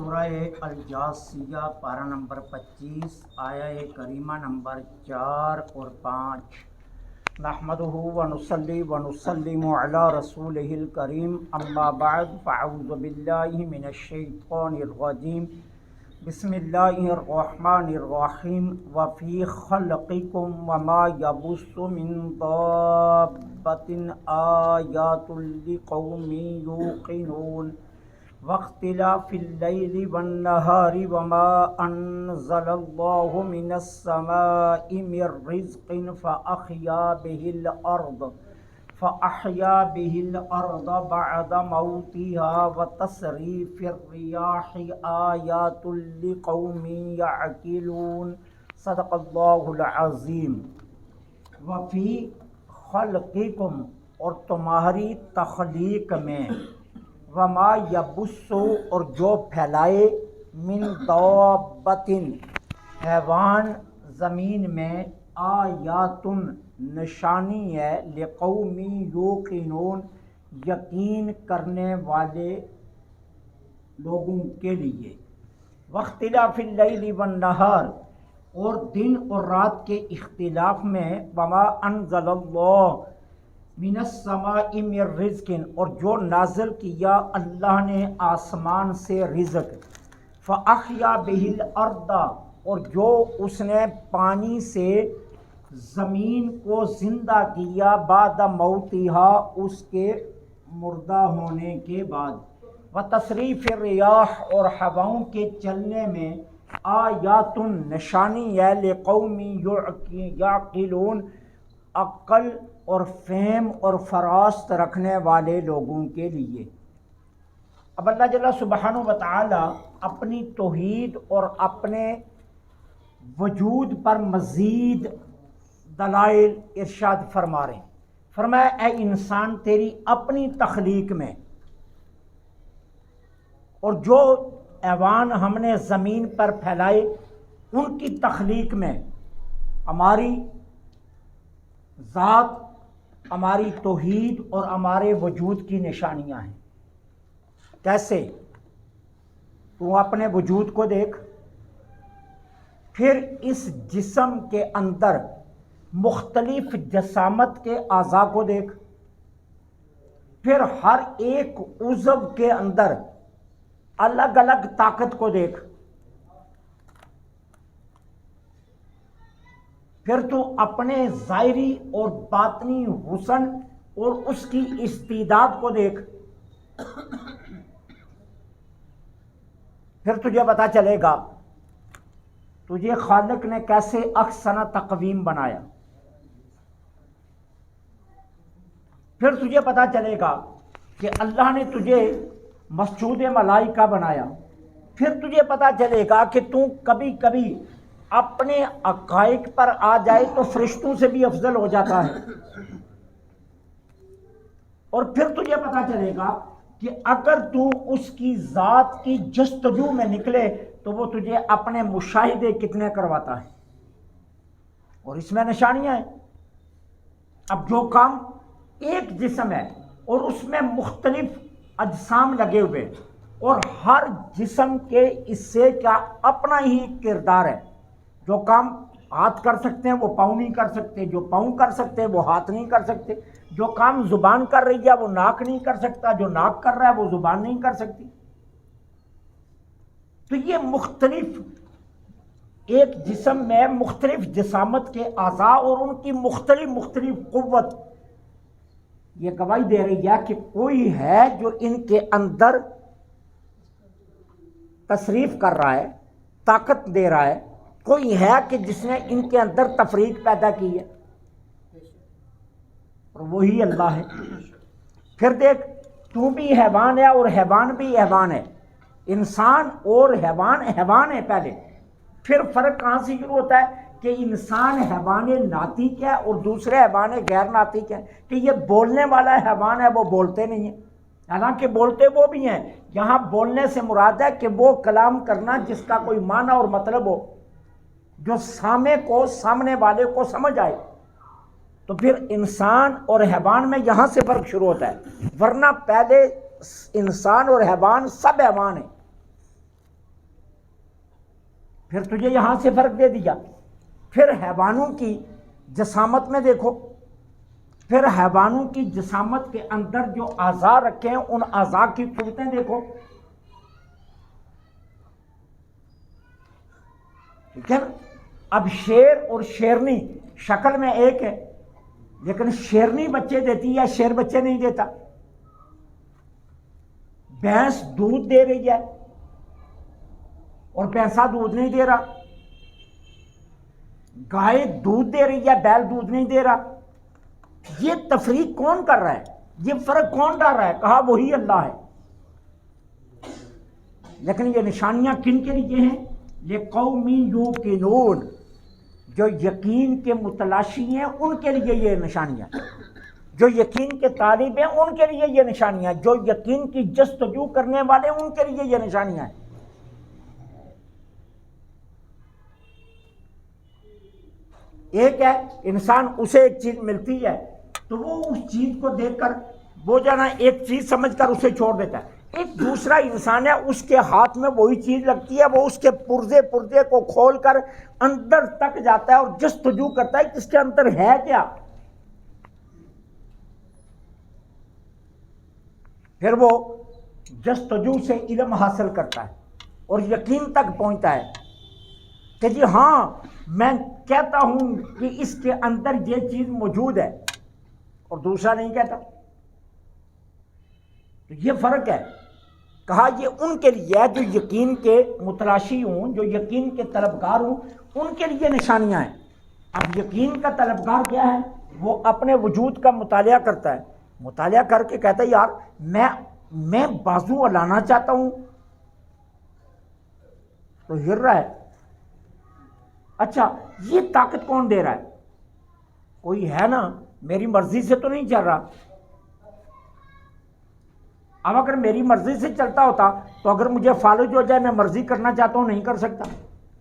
سورہ الجاثیہ پارہ نمبر 25 آیہ کریمہ نمبر 4 اور 5۔ نحمدہ ونصلی ونسلم علی رسولہ الکریم، اما بعد فاعوذ باللہ من الشیطان الرجیم، بسم اللہ الرحمن الرحیم۔ وفی خلقکم وما یبث من دابۃ آیات لقوم یوقنون واختلاف اللیل والنہار وما انزل اللہ من السماء من رزق فأحیا به الارض بعد موتها وتصریف الریاح آیات لقوم یعقلون۔ صدق اللہ العظیم۔ وفی خلقکم، اور تمہاری تخلیق میں، وما یبث، اور جو پھیلائے، من دابۃ، حیوان زمین میں، آیاتن، نشانی ہے، لقوم یوقنون، یقین کرنے والے لوگوں کے لیے۔ واختلاف اللیل والنہار، اور دن اور رات کے اختلاف میں، وما انزل اللہ من السماء من رزق، اور جو نازل کیا اللہ نے آسمان سے رزق، فأحیا به الارض، اور جو اس نے پانی سے زمین کو زندہ کیا، بعد موتها، اس کے مردہ ہونے کے بعد، وتصریف الریاح، اور ہواؤں کے چلنے میں، آیات، نشانی ہے، لقوم یعقلون، عقل اور فہم اور فراست رکھنے والے لوگوں کے لیے۔ اب اللہ جل سبحانہ و تعالی اپنی توحید اور اپنے وجود پر مزید دلائل ارشاد فرما رہے ہیں۔ فرمایا اے انسان، تیری اپنی تخلیق میں اور جو حیوان ہم نے زمین پر پھیلائے ان کی تخلیق میں ہماری ذات، ہماری توحید اور ہمارے وجود کی نشانیاں ہیں۔ کیسے؟ تو اپنے وجود کو دیکھ، پھر اس جسم کے اندر مختلف جسامت کے اعضاء کو دیکھ، پھر ہر ایک عضو کے اندر الگ الگ طاقت کو دیکھ، پھر تو اپنے ظاہری اور باطنی حسن اور اس کی استعداد کو دیکھ، پھر تجھے پتا چلے گا تجھے خالق نے کیسے احسن تقویم بنایا، پھر تجھے پتا چلے گا کہ اللہ نے تجھے مسجود ملائکہ بنایا، پھر تجھے پتا چلے گا کہ تو کبھی کبھی اپنے حقائق پر آ جائے تو فرشتوں سے بھی افضل ہو جاتا ہے، اور پھر تجھے پتا چلے گا کہ اگر تو اس کی ذات کی جستجو میں نکلے تو وہ تجھے اپنے مشاہدے کتنے کرواتا ہے، اور اس میں نشانیاں ہیں۔ اب جو کام ایک جسم ہے اور اس میں مختلف اجسام لگے ہوئے، اور ہر جسم کے حصے کا اپنا ہی کردار ہے۔ جو کام ہاتھ کر سکتے ہیں وہ پاؤں نہیں کر سکتے، جو پاؤں کر سکتے ہیں وہ ہاتھ نہیں کر سکتے، جو کام زبان کر رہی ہے وہ ناک نہیں کر سکتا، جو ناک کر رہا ہے وہ زبان نہیں کر سکتی۔ تو یہ مختلف ایک جسم میں مختلف جسامت کے اعضاء اور ان کی مختلف قوت یہ گواہی دے رہی ہے کہ کوئی ہے جو ان کے اندر تصریف کر رہا ہے، طاقت دے رہا ہے، کوئی ہے کہ جس نے ان کے اندر تفریق پیدا کی ہے، اور وہی اللہ ہے۔ پھر دیکھ، تو بھی حیوان ہے اور حیوان بھی حیوان ہے، انسان اور حیوان ہے پہلے، پھر فرق کہاں سے شروع ہوتا ہے کہ انسان حیوان ناطق ہے اور دوسرے حیوان غیر ناطق ہے، کہ یہ بولنے والا حیوان ہے وہ بولتے نہیں ہیں، حالانکہ بولتے وہ بھی ہیں۔ یہاں بولنے سے مراد ہے کہ وہ کلام کرنا جس کا کوئی معنی اور مطلب ہو، جو سامنے والے کو سمجھ آئے۔ تو پھر انسان اور حیوان میں یہاں سے فرق شروع ہوتا ہے، ورنہ پہلے انسان اور حیوان سب حیوان ہیں۔ پھر تجھے یہاں سے فرق دے دیا. پھر حیوانوں کی جسامت میں دیکھو، پھر حیوانوں کی جسامت کے اندر جو اعضاء رکھے ہیں ان اعضاء کی قوتیں دیکھو. ٹھیک ہے نا. اب شیر اور شیرنی شکل میں ایک ہے، لیکن شیرنی بچے دیتی ہے، شیر بچے نہیں دیتا. بھینس دودھ دے رہی ہے اور بھینسا دودھ نہیں دے رہا. گائے دودھ دے رہی ہے، بیل دودھ نہیں دے رہا. یہ تفریق کون کر رہا ہے؟ یہ فرق کون ڈال رہا ہے؟ کہا وہی اللہ ہے. لیکن یہ نشانیاں کن کے لیے ہیں؟ لِقَوْمٍ يُوقِنُونَ، جو یقین کے متلاشی ہیں ان کے لیے یہ نشانیاں، جو یقین کے طالب ہیں ان کے لیے یہ نشانیاں، جو یقین کی جستجو کرنے والے ان کے لیے یہ نشانیاں ہیں. ایک ہے انسان اسے ایک چیز ملتی ہے تو وہ اس چیز کو دیکھ کر وہ جانا ایک چیز سمجھ کر اسے چھوڑ دیتا ہے. ایک دوسرا انسان ہے، اس کے ہاتھ میں وہی چیز لگتی ہے، وہ اس کے پرزے کو کھول کر اندر تک جاتا ہے اور جستجو کرتا ہے کہ اس کے اندر ہے کیا. پھر وہ جستجو سے علم حاصل کرتا ہے اور یقین تک پہنچتا ہے کہ جی ہاں میں کہتا ہوں کہ اس کے اندر یہ چیز موجود ہے، اور دوسرا نہیں کہتا. تو یہ فرق ہے. کہا یہ ان کے لیے ہے جو یقین کے متلاشی ہوں، جو یقین کے طلبگار ہوں، ان کے لیے نشانیاں ہیں. اب یقین کا طلبگار کیا ہے؟ وہ اپنے وجود کا مطالعہ کرتا ہے، مطالعہ کر کے کہتا ہے یار میں بازو الانا چاہتا ہوں تو ہر رہا ہے. اچھا یہ طاقت کون دے رہا ہے؟ کوئی ہے نا، میری مرضی سے تو نہیں چل رہا. اب اگر میری مرضی سے چلتا ہوتا تو اگر مجھے فالج ہو جائے، میں مرضی کرنا چاہتا ہوں نہیں کر سکتا.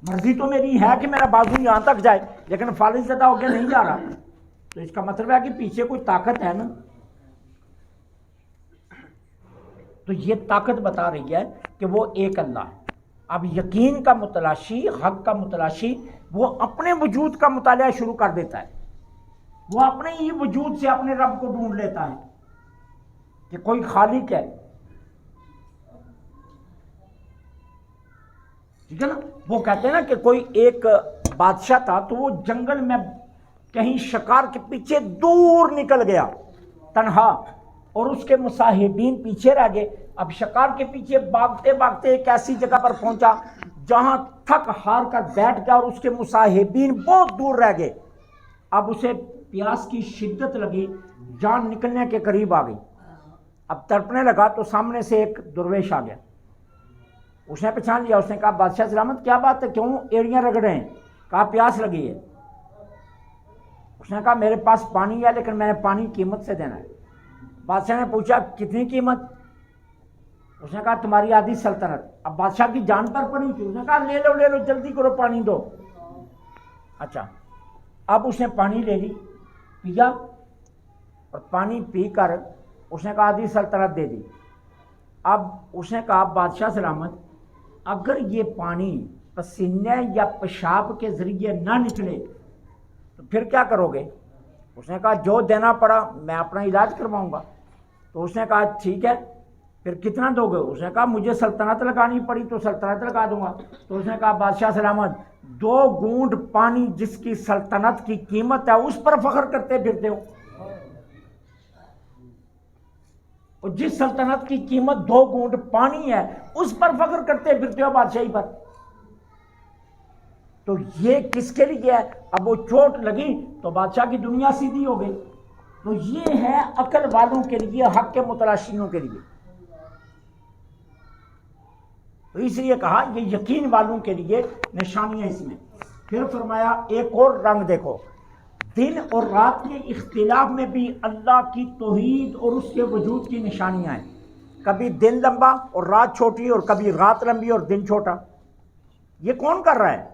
مرضی تو میری ہے کہ میرا بازو یہاں تک جائے، لیکن فالج زدہ ہو کے نہیں جا رہا. تو اس کا مطلب ہے کہ پیچھے کوئی طاقت ہے نا. تو یہ طاقت بتا رہی ہے کہ وہ ایک اللہ ہے. اب یقین کا متلاشی، حق کا متلاشی، وہ اپنے وجود کا مطالعہ شروع کر دیتا ہے. وہ اپنے ہی وجود سے اپنے رب کو ڈھونڈ لیتا ہے کہ کوئی خالق ہے. ٹھیک ہے نا. وہ کہتے ہیں نا کہ کوئی ایک بادشاہ تھا تو وہ جنگل میں کہیں شکار کے پیچھے دور نکل گیا تنہا، اور اس کے مصاحبین پیچھے رہ گئے. اب شکار کے پیچھے بھاگتے بھاگتے ایک ایسی جگہ پر پہنچا جہاں تھک ہار کر بیٹھ گیا، اور اس کے مصاحبین بہت دور رہ گئے. اب اسے پیاس کی شدت لگی، جان نکلنے کے قریب آ گئی. اب تڑپنے لگا تو سامنے سے ایک درویش آ گیا. اس نے پہچان لیا. اس نے کہا بادشاہ سلامت، کیا بات ہے، کیوں ایڑیاں رگڑ رہے ہیں؟ کہا پیاس لگی ہے. اس نے کہا میرے پاس پانی ہے لیکن میں نے پانی قیمت سے دینا ہے. بادشاہ نے پوچھا کتنی قیمت؟ اس نے کہا تمہاری آدھی سلطنت. اب بادشاہ کی جان پر پڑی تھی. اس نے کہا لے لو جلدی کرو، پانی دو. اچھا اب اس نے پانی لے لی، پیا، اور پانی پی کر اس نے کہا آدھی سلطنت دے دی. اب اس نے کہا بادشاہ سلامت، اگر یہ پانی پسینے یا پیشاب کے ذریعے نہ نکلے تو پھر کیا کرو گے؟ اس نے کہا جو دینا پڑا میں اپنا علاج کرواؤں گا. تو اس نے کہا ٹھیک ہے، پھر کتنا دو گے؟ اس نے کہا مجھے سلطنت لگانی پڑی تو سلطنت لگا دوں گا. تو اس نے کہا بادشاہ سلامت، 2 گھونٹ پانی جس کی سلطنت کی قیمت ہے اس پر فخر کرتے پھرتے ہو، اور جس سلطنت کی قیمت 2 گھونٹ پانی ہے اس پر فخر کرتے پھرتے ہو بادشاہی پر. تو یہ کس کے لیے ہے؟ اب وہ چوٹ لگی تو بادشاہ کی دنیا سیدھی ہو گئی. تو یہ ہے عقل والوں کے لیے، حق کے متلاشیوں کے لیے. تو اس لیے کہا یہ یقین والوں کے لیے نشانیاں اس میں. پھر فرمایا ایک اور رنگ دیکھو، دن اور رات کے اختلاف میں بھی اللہ کی توحید اور اس کے وجود کی نشانیاں ہیں. کبھی دن لمبا اور رات چھوٹی، اور کبھی رات لمبی اور دن چھوٹا. یہ کون کر رہا ہے؟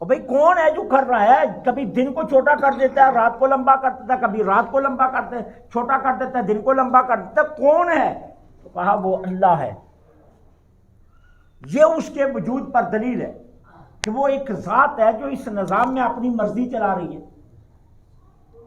اور بھئی کون ہے جو کر رہا ہے؟ کبھی دن کو چھوٹا کر دیتا ہے، رات کو لمبا کر دیتا ہے، کبھی رات کو لمبا کرتے چھوٹا کر دیتا ہے، دن کو لمبا کر دیتا ہے. کون ہے؟ تو کہا وہ اللہ ہے. یہ اس کے وجود پر دلیل ہے کہ وہ ایک ذات ہے جو اس نظام میں اپنی مرضی چلا رہی ہے۔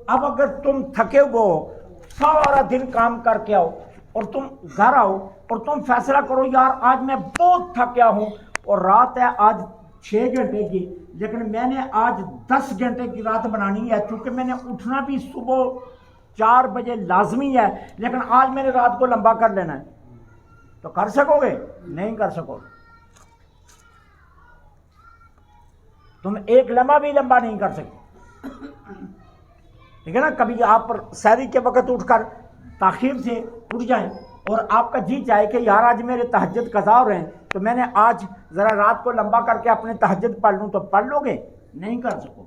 اب اگر تم تھکے ہوئے ہو، سارا دن کام کر کے آؤ اور تم گھر آؤ اور تم فیصلہ کرو یار آج میں بہت تھکیا ہوں اور رات ہے آج 6 گھنٹے کی، لیکن میں نے آج 10 گھنٹے کی رات بنانی ہے، چونکہ میں نے اٹھنا بھی صبح 4 بجے لازمی ہے، لیکن آج میں نے رات کو لمبا کر لینا ہے، تو کر سکو گے؟ نہیں کر سکو گے۔ تم ایک لمحہ بھی لمبا نہیں کر سکتے، ٹھیک ہے نا؟ کبھی آپ پر سحری کے وقت اٹھ کر تاخیر سے اٹھ جائیں اور آپ کا جی چاہے کہ یار آج میرے تہجد قضا ہو رہے ہیں تو میں نے آج ذرا رات کو لمبا کر کے اپنے تہجد پڑھ لوں، تو پڑھ لو گے؟ نہیں کر سکو۔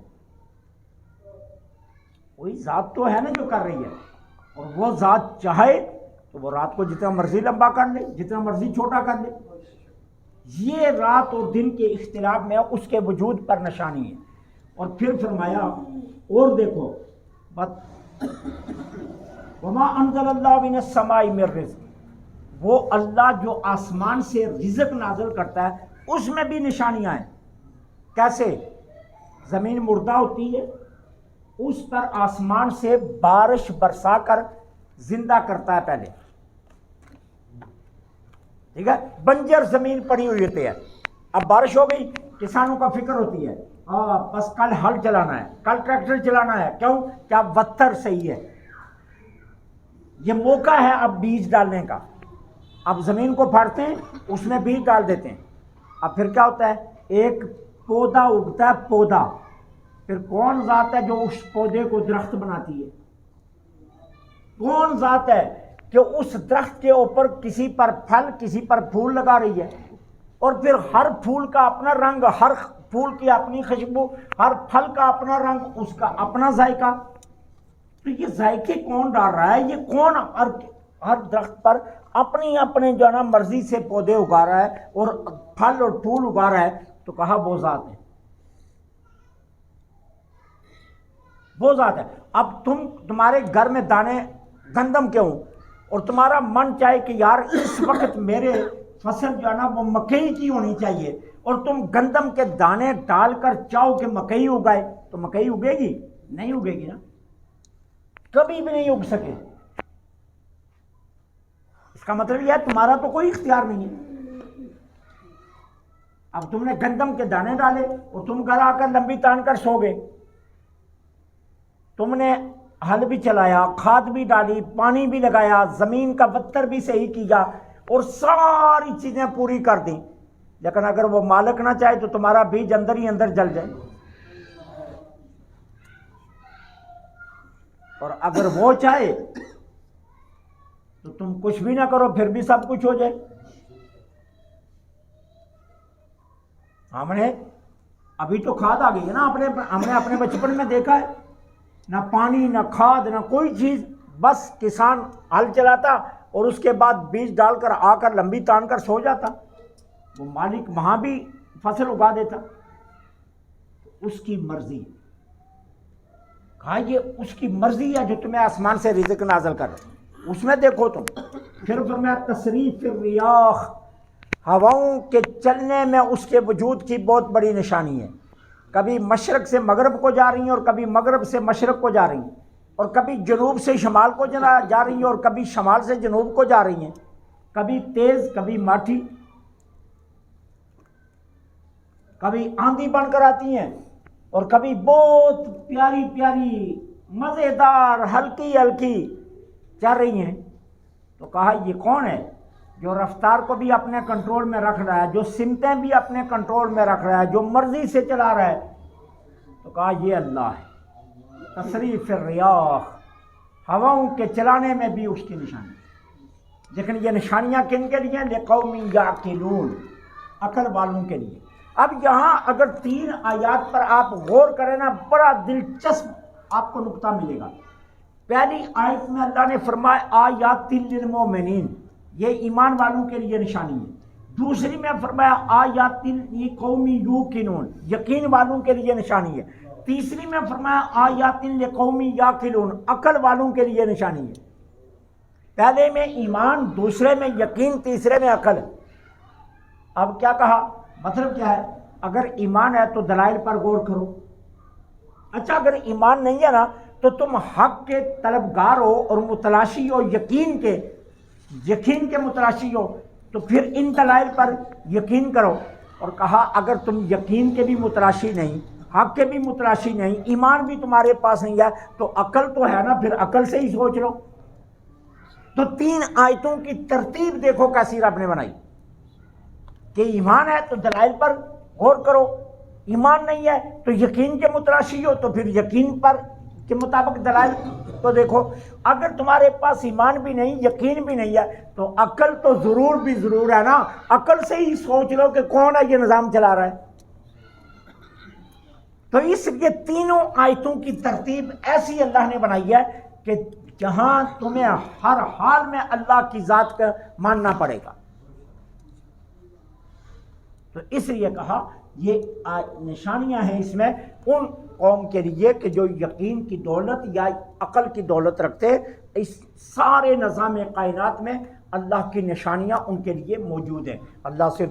وہی ذات تو ہے نا جو کر رہی ہے، اور وہ ذات چاہے تو وہ رات کو جتنا مرضی لمبا کر لے، جتنا مرضی چھوٹا کر لے۔ یہ رات اور دن کے اختلاف میں اس کے وجود پر نشانی ہے۔ اور پھر فرمایا اور دیکھو وما انزل اللہ من السماء من رزق، وہ اللہ جو آسمان سے رزق نازل کرتا ہے اس میں بھی نشانیاں ہیں۔ کیسے؟ زمین مردہ ہوتی ہے، اس پر آسمان سے بارش برسا کر زندہ کرتا ہے پہلے، ٹھیک ہے؟ بنجر زمین پڑی ہوئی ہوتی ہے، اب بارش ہو گئی، کسانوں کا فکر ہوتی ہے بس کل ہل چلانا ہے، کل ٹریکٹر چلانا ہے، کیوں؟ کیا وتر صحیح ہے، یہ موقع ہے اب بیج ڈالنے کا۔ اب زمین کو پھاڑتے ہیں، اس میں بیج ڈال دیتے ہیں، اب پھر کیا ہوتا ہے؟ ایک پودا اگتا ہے، پودا، پھر کون ذات ہے جو اس پودے کو درخت بناتی ہے؟ کون ذات ہے کہ اس درخت کے اوپر کسی پر پھل کسی پر پھول لگا رہی ہے، اور پھر ہر پھول کا اپنا رنگ، ہر پھول کی اپنی خوشبو، ہر پھل کا اپنا رنگ، اس کا اپنا ذائقہ؟ تو یہ ذائقے کون ڈال رہا ہے؟ یہ کون ہر درخت پر اپنی اپنے جو ہے نا مرضی سے پودے اگا رہا ہے اور پھل اور پھول اگا رہا ہے؟ تو کہا وہ ذات ہے، وہ ذات ہے۔ اب تمہارے گھر میں دانے گندم کے ہوں اور تمہارا من چاہے کہ یار اس وقت میرے فصل جو ہے نا وہ مکئی کی ہونی چاہیے، اور تم گندم کے دانے ڈال کر چاہو کہ مکئی اگائے، تو مکئی اگے گی؟ نہیں اگے گی نا، کبھی بھی نہیں اگ سکے۔ اس کا مطلب یہ ہے تمہارا تو کوئی اختیار نہیں ہے۔ اب تم نے گندم کے دانے ڈالے اور تم گھر آ کر لمبی تان کر سو گئے، تم نے ہل بھی چلایا، کھاد بھی ڈالی، پانی بھی لگایا، زمین کا وتر بھی صحیح کیا اور ساری چیزیں پوری کر دیں، لیکن اگر وہ مالک نہ چاہے تو تمہارا بیج اندر ہی اندر جل جائے، اور اگر وہ چاہے تو تم کچھ بھی نہ کرو پھر بھی سب کچھ ہو جائے۔ ہم نے ابھی تو کھاد آ گئی ہے نا، ہم نے اپنے بچپن میں دیکھا ہے، نہ پانی نہ کھاد نہ کوئی چیز، بس کسان ہل چلاتا اور اس کے بعد بیج ڈال کر آ کر لمبی تان کر سو جاتا، وہ مالک وہاں بھی فصل اگا دیتا، اس کی مرضی۔ کہا یہ اس کی مرضی ہے جو تمہیں آسمان سے رزق نازل کر رہا ہے، اس میں دیکھو تم۔ پھر فرمایا تصریف الریاح، ہواؤں کے چلنے میں اس کے وجود کی بہت بڑی نشانی ہے، کبھی مشرق سے مغرب کو جا رہی ہیں اور کبھی مغرب سے مشرق کو جا رہی ہیں، اور کبھی جنوب سے شمال کو جا رہی ہیں اور کبھی شمال سے جنوب کو جا رہی ہیں، کبھی تیز کبھی ماٹھی، کبھی آندھی بن کر آتی ہیں اور کبھی بہت پیاری پیاری مزیدار ہلکی ہلکی چل رہی ہیں۔ تو کہا یہ کون ہے جو رفتار کو بھی اپنے کنٹرول میں رکھ رہا ہے، جو سمتیں بھی اپنے کنٹرول میں رکھ رہا ہے، جو مرضی سے چلا رہا ہے؟ تو کہا یہ اللہ ہے۔ تصریف الریاح، ہواؤں کے چلانے میں بھی اس کی نشانی، لیکن یہ نشانیاں کن کے لیے؟ لقوم یعقلون، عقل والوں کے لیے۔ اب یہاں اگر 3 آیات پر آپ غور کریں نا، بڑا دلچسپ آپ کو نقطہ ملے گا۔ پہلی آیت میں اللہ نے فرمایا آیات للمؤمنین، یہ ایمان والوں کے لیے نشانی ہے۔ دوسری میں فرمایا آیات لقوم یوقنون، یقین والوں کے لیے نشانی ہے۔ تیسری میں فرمایا آیات لقوم یعقلون، عقل والوں کے لیے نشانی ہے۔ پہلے میں ایمان، دوسرے میں یقین، تیسرے میں عقل۔ اب کیا کہا، مطلب کیا ہے، اگر ایمان ہے تو دلائل پر غور کرو. اچھا اگر ایمان نہیں ہے نا تو تم حق کے طلبگار ہو اور متلاشی ہو، یقین کے متلاشی ہو، تو پھر ان دلائل پر یقین کرو. اور کہا اگر تم یقین کے بھی متلاشی نہیں، حق کے بھی متلاشی نہیں، ایمان بھی تمہارے پاس نہیں ہے، تو عقل تو ہے نا، پھر عقل سے ہی سوچ لو. تو 3 آیتوں کی ترتیب دیکھو کیسی رب نے بنائی کہ ایمان ہے تو دلائل پر غور کرو، ایمان نہیں ہے تو یقین کے متلاشی ہو، تو پھر یقین پر کے مطابق دلائل تو دیکھو. اگر تمہارے پاس ایمان بھی نہیں، یقین بھی نہیں ہے، تو عقل تو ضرور ہے نا، عقل سے ہی سوچ لو کہ کون ہے یہ نظام چلا رہا ہے. تو اس لیے تینوں آیتوں کی ترتیب ایسی اللہ نے بنائی ہے کہ جہاں تمہیں ہر حال میں اللہ کی ذات کا ماننا پڑے گا. تو اس لیے کہا یہ نشانیاں ہیں اس میں ان قوم کے لیے کہ جو یقین کی دولت یا عقل کی دولت رکھتے، اس سارے نظام کائنات میں اللہ کی نشانیاں ان کے لیے موجود ہیں. اللہ سے